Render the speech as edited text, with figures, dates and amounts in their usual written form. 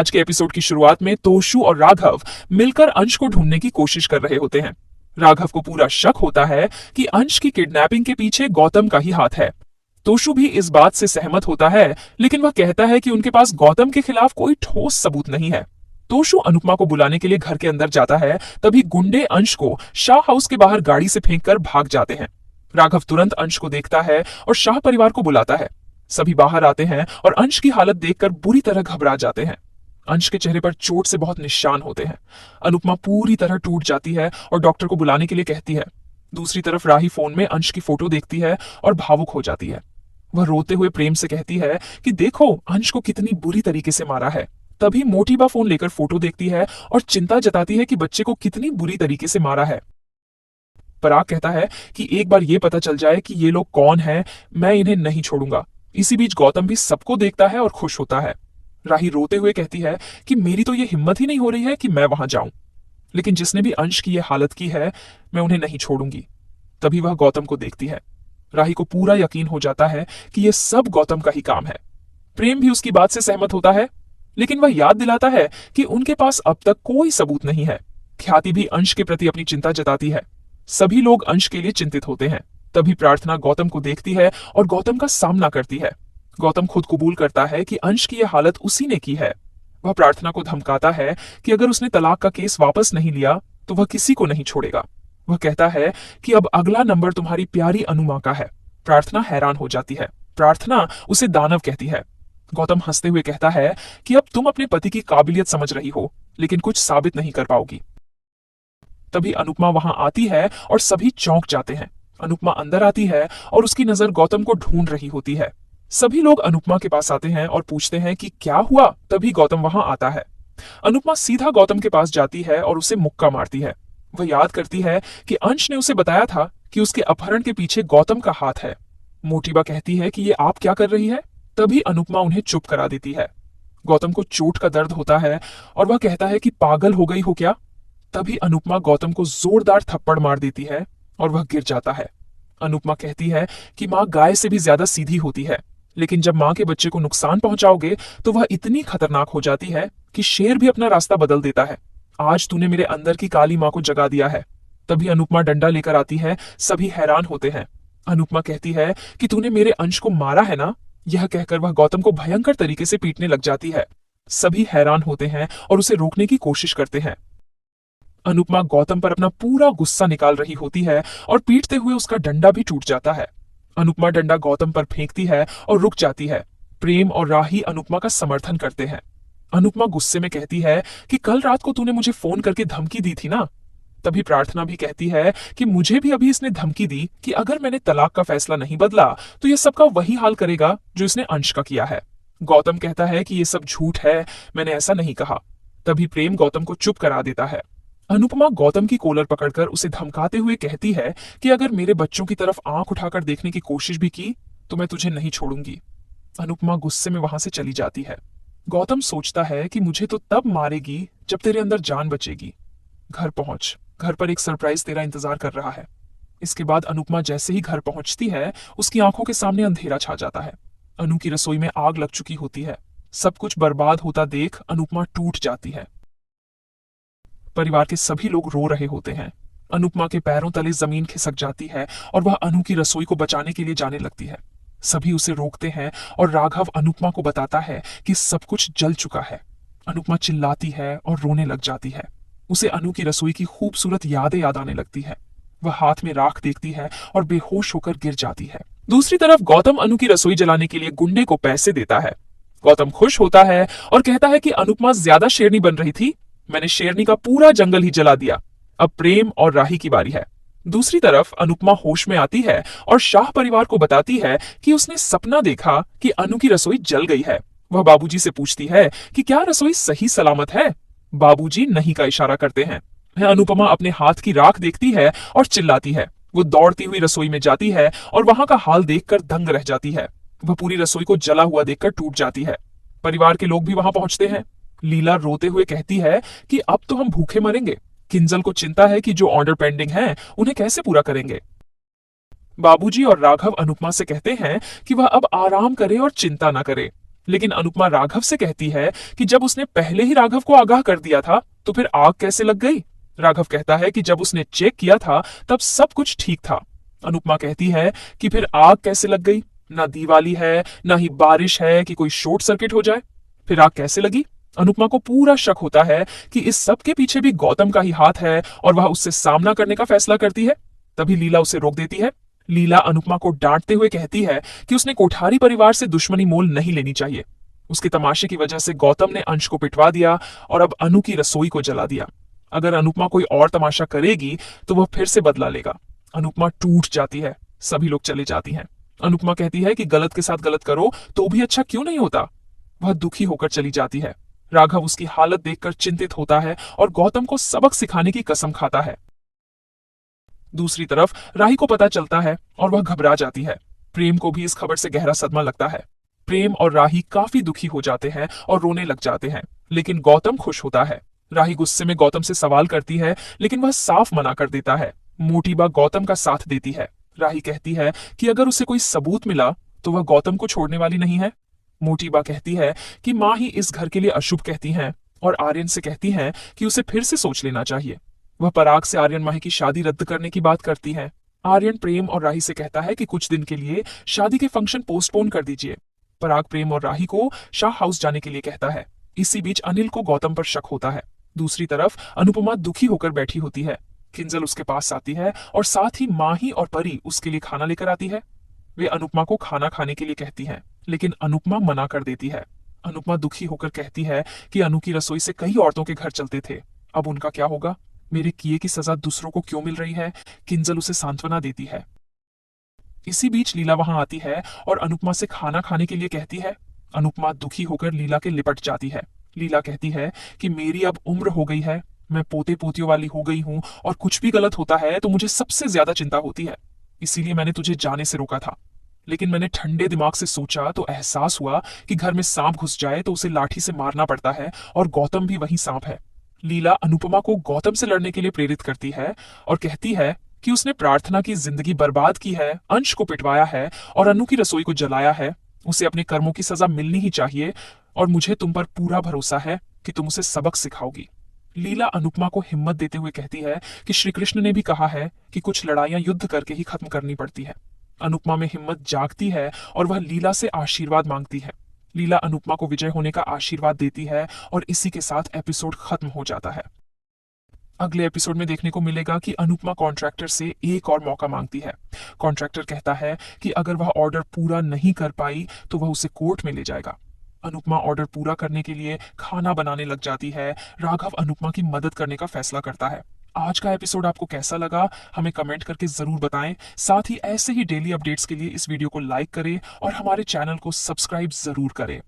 आज के एपिसोड की शुरुआत में तोशु और राघव मिलकर अंश को ढूंढने की कोशिश कर रहे होते हैं। राघव को पूरा शक होता है कि अंश की किडनैपिंग के पीछे गौतम का ही हाथ है। तोशु भी इस बात से सहमत होता है, लेकिन वह कहता है कि उनके पास गौतम के खिलाफ कोई ठोस सबूत नहीं है। तोशु अनुपमा को बुलाने के लिए घर के अंदर जाता है, तभी गुंडे अंश को शाह हाउस के बाहर गाड़ी से फेंककर भाग जाते हैं। राघव तुरंत अंश को देखता है और शाह परिवार को बुलाता है। सभी बाहर आते हैं और अंश की हालत देखकर बुरी तरह घबरा जाते हैं। अंश के चेहरे पर चोट से बहुत निशान होते हैं। अनुपमा पूरी तरह टूट जाती है और डॉक्टर को बुलाने के लिए कहती है। दूसरी तरफ राही फोन में अंश की फोटो देखती है और भावुक हो जाती है। वह रोते हुए प्रेम से कहती है कि देखो अंश को कितनी बुरी तरीके से मारा है। तभी मोटीबा फोन लेकर फोटो देखती है और चिंता जताती है कि बच्चे को कितनी बुरी तरीके से मारा है। पराग कहता है कि एक बार ये पता चल जाए कि ये लोग कौन हैं, मैं इन्हें नहीं छोड़ूंगा। इसी बीच गौतम भी सबको देखता है और खुश होता है। राही रोते हुए कहती है कि मेरी तो ये हिम्मत ही नहीं हो रही है कि मैं वहां जाऊं, लेकिन जिसने भी अंश की ये हालत की है मैं उन्हें नहीं छोड़ूंगी। तभी वह गौतम को देखती है। राही को पूरा यकीन हो जाता है कि यह सब गौतम का ही काम है। प्रेम भी उसकी बात से सहमत होता है, लेकिन वह याद दिलाता है कि उनके पास अब तक कोई सबूत नहीं है। ख्याति भी अंश के प्रति अपनी चिंता जताती है। सभी लोग अंश के लिए चिंतित होते हैं। तभी प्रार्थना गौतम को देखती है और गौतम का सामना करती है। गौतम खुद कबूल करता है कि अंश की यह हालत उसी ने की है। वह प्रार्थना को धमकाता है कि अगर उसने तलाक का केस वापस नहीं लिया तो वह किसी को नहीं छोड़ेगा। वह कहता है कि अब अगला नंबर तुम्हारी प्यारी अनुमा का है। प्रार्थना हैरान हो जाती है। प्रार्थना उसे दानव कहती है। गौतम हंसते हुए कहता है कि अब तुम अपने पति की काबिलियत समझ रही हो, लेकिन कुछ साबित नहीं कर पाओगी। तभी अनुपमा वहां आती है और सभी चौंक जाते हैं। अनुपमा अंदर आती है और उसकी नजर गौतम को ढूंढ रही होती है। सभी लोग अनुपमा के पास आते हैं और पूछते हैं कि क्या हुआ। तभी गौतम वहां आता है। अनुपमा सीधा गौतम के पास जाती है और उसे मुक्का मारती है। वह याद करती है कि अंश ने उसे बताया था कि उसके अपहरण के पीछे गौतम का हाथ है। मोटीबा कहती है कि ये आप क्या कर रही है। तभी अनुपमा उन्हें चुप करा देती है। गौतम को चोट का दर्द होता है और वह कहता है कि पागल हो गई हो क्या। तभी अनुपमा गौतम को जोरदार थप्पड़ मार देती है और वह गिर जाता है। अनुपमा कहती है कि माँ गाय से भी ज्यादा सीधी होती है, लेकिन जब माँ के बच्चे को नुकसान पहुंचाओगे तो वह इतनी खतरनाक हो जाती है कि शेर भी अपना रास्ता बदल देता है। आज तूने मेरे अंदर की काली माँ को जगा दिया है। तभी अनुपमा डंडा लेकर आती है। सभी हैरान होते हैं। अनुपमा कहती है कि तूने मेरे अंश को मारा है ना। यह कहकर वह गौतम को भयंकर तरीके से पीटने लग जाती है। सभी हैरान होते हैं और उसे रोकने की कोशिश करते हैं। अनुपमा गौतम पर अपना पूरा गुस्सा निकाल रही होती है और पीटते हुए उसका डंडा भी टूट जाता है। अनुपमा डंडा गौतम पर फेंकती है और रुक जाती है। प्रेम और राही अनुपमा का समर्थन करते हैं। अनुपमा गुस्से में कहती है कि कल रात को तूने मुझे फोन करके धमकी दी थी ना। तभी प्रार्थना भी कहती है कि मुझे भी अभी इसने धमकी दी कि अगर मैंने तलाक का फैसला नहीं बदला तो यह सबका वही हाल करेगा जो इसने अंश का किया है। गौतम कहता है कि यह सब झूठ है, मैंने ऐसा नहीं कहा। तभी प्रेम गौतम को चुप करा देता है। अनुपमा गौतम की कॉलर पकड़कर उसे धमकाते हुए कहती है कि अगर मेरे बच्चों की तरफ आंख उठाकर देखने की कोशिश भी की तो मैं तुझे नहीं छोड़ूंगी। अनुपमा गुस्से में वहां से चली जाती है। गौतम सोचता है कि मुझे तो तब मारेगी जब तेरे अंदर जान बचेगी। घर पहुंच, घर पर एक सरप्राइज तेरा इंतजार कर रहा है। इसके बाद अनुपमा जैसे ही घर पहुंचती है उसकी आंखों के सामने अंधेरा छा जाता है। अनु की रसोई में आग लग चुकी होती है। सब कुछ बर्बाद होता देख अनुपमा टूट जाती है। परिवार के सभी लोग रो रहे होते हैं। अनुपमा के पैरों तले जमीन खिसक जाती है और वह अनु की रसोई को बचाने के लिए जाने लगती है। सभी उसे रोकते हैं और राघव अनुपमा को बताता है कि सब कुछ जल चुका है। अनुपमा चिल्लाती है और रोने लग जाती है। उसे अनु की रसोई की खूबसूरत यादें याद आने लगती है। वह हाथ में राख देखती है और बेहोश होकर गिर जाती है। दूसरी तरफ गौतम अनु की रसोई जलाने के लिए गुंडे को पैसे देता है। गौतम खुश होता है और कहता है कि अनुपमा ज्यादा शेरनी बन रही थी, मैंने शेरनी का पूरा जंगल ही जला दिया। अब प्रेम और राही की बारी है। दूसरी तरफ अनुपमा होश में आती है और शाह परिवार को बताती है कि उसने सपना देखा कि अनु की रसोई जल गई है। वह बाबूजी से पूछती है कि क्या रसोई सही सलामत है। बाबूजी नहीं का इशारा करते हैं। अनुपमा अपने हाथ की राख देखती है और चिल्लाती है। वो दौड़ती हुई रसोई में जाती है और वहां का हाल देखकर दंग रह जाती है। वह पूरी रसोई को जला हुआ देखकर टूट जाती है। परिवार के लोग भी वहां पहुंचते हैं। लीला रोते हुए कहती है कि अब तो हम भूखे मरेंगे। किंजल को चिंता है कि जो ऑर्डर पेंडिंग है उन्हें कैसे पूरा करेंगे। बाबूजी और राघव अनुपमा से कहते हैं कि वह अब आराम करे और चिंता न करे। लेकिन अनुपमा राघव से कहती है कि जब उसने पहले ही राघव को आगाह कर दिया था तो फिर आग कैसे लग गई। राघव कहता है कि जब उसने चेक किया था तब सब कुछ ठीक था। अनुपमा कहती है कि फिर आग कैसे लग गई, ना दिवाली है ना ही बारिश है कि कोई शॉर्ट सर्किट हो जाए, फिर आग कैसे लगी। अनुपमा को पूरा शक होता है कि इस सब के पीछे भी गौतम का ही हाथ है और वह उससे सामना करने का फैसला करती है। तभी लीला उसे रोक देती है। लीला अनुपमा को डांटते हुए कहती है कि उसने कोठारी परिवार से दुश्मनी मोल नहीं लेनी चाहिए। उसके तमाशे की वजह से गौतम ने अंश को पिटवा दिया और अब अनु की रसोई को जला दिया। अगर अनुपमा कोई और तमाशा करेगी तो वह फिर से बदला लेगा। अनुपमा टूट जाती है। सभी लोग चले जाती हैं। अनुपमा कहती है कि गलत के साथ गलत करो तो भी अच्छा क्यों नहीं होता। वह दुखी होकर चली जाती है। राघव उसकी हालत देखकर चिंतित होता है और गौतम को सबक सिखाने की कसम खाता है। दूसरी तरफ राही को पता चलता है और वह घबरा जाती है। प्रेम को भी इस खबर से गहरा सदमा लगता है। प्रेम और राही काफी दुखी हो जाते हैं और रोने लग जाते हैं, लेकिन गौतम खुश होता है। राही गुस्से में गौतम से सवाल करती है, लेकिन वह साफ मना कर देता है। मोटीबा गौतम का साथ देती है। राही कहती है कि अगर उसे कोई सबूत मिला तो वह गौतम को छोड़ने वाली नहीं है। मोटीबा कहती है कि माँ ही इस घर के लिए अशुभ कहती हैं और आर्यन से कहती हैं कि उसे फिर से सोच लेना चाहिए। वह पराग से आर्यन माही की शादी रद्द करने की बात करती है। आर्यन प्रेम और राही से कहता है कि कुछ दिन के लिए शादी के फंक्शन पोस्टपोन कर दीजिए। पराग प्रेम और राही को शाह हाउस जाने के लिए कहता है। इसी बीच अनिल को गौतम पर शक होता है। दूसरी तरफ अनुपमा दुखी होकर बैठी होती है। किंजल उसके पास आती है और साथ ही माही और परी उसके लिए खाना लेकर आती है। वे अनुपमा को खाना खाने के लिए कहती हैं, लेकिन अनुपमा मना कर देती है। अनुपमा दुखी होकर कहती है कि अनु की रसोई से कई औरतों के घर चलते थे, अब उनका क्या होगा। मेरे किए की सजा दूसरों को क्यों मिल रही है। किंजल उसे सांत्वना देती है। इसी बीच लीला वहां आती है और अनुपमा से खाना खाने के लिए कहती है। अनुपमा दुखी होकर लीला के लिपट जाती है। लीला कहती है कि मेरी अब उम्र हो गई है, मैं पोते पोतियों वाली हो गई हूं और कुछ भी गलत होता है तो मुझे सबसे ज्यादा चिंता होती है। इसीलिए मैंने तुझे जाने से रोका था, लेकिन मैंने ठंडे दिमाग से सोचा तो एहसास हुआ कि घर में सांप घुस जाए तो उसे लाठी से मारना पड़ता है और गौतम भी वही सांप है। लीला अनुपमा को गौतम से लड़ने के लिए प्रेरित करती है और कहती है कि उसने प्रार्थना की जिंदगी बर्बाद की है, अंश को पिटवाया है और अनु की रसोई को जलाया है। उसे अपने कर्मों की सजा मिलनी ही चाहिए और मुझे तुम पर पूरा भरोसा है कि तुम उसे सबक सिखाओगी। लीला अनुपमा को हिम्मत देते हुए कहती है कि श्री कृष्ण ने भी कहा है कि कुछ लड़ाइयां युद्ध करके ही खत्म करनी पड़ती है। अनुपमा में हिम्मत जागती है और वह लीला से आशीर्वाद मांगती है। लीला अनुपमा को विजय होने का आशीर्वाद देती है और इसी के साथ एपिसोड खत्म हो जाता है। अगले एपिसोड में देखने को मिलेगा कि अनुपमा कॉन्ट्रैक्टर से एक और मौका मांगती है। कॉन्ट्रैक्टर कहता है कि अगर वह ऑर्डर पूरा नहीं कर पाई तो वह उसे कोर्ट में ले जाएगा। अनुपमा ऑर्डर पूरा करने के लिए खाना बनाने लग जाती है। राघव अनुपमा की मदद करने का फैसला करता है। आज का एपिसोड आपको कैसा लगा हमें कमेंट करके जरूर बताएं। साथ ही ऐसे ही डेली अपडेट्स के लिए इस वीडियो को लाइक करें और हमारे चैनल को सब्सक्राइब जरूर करें।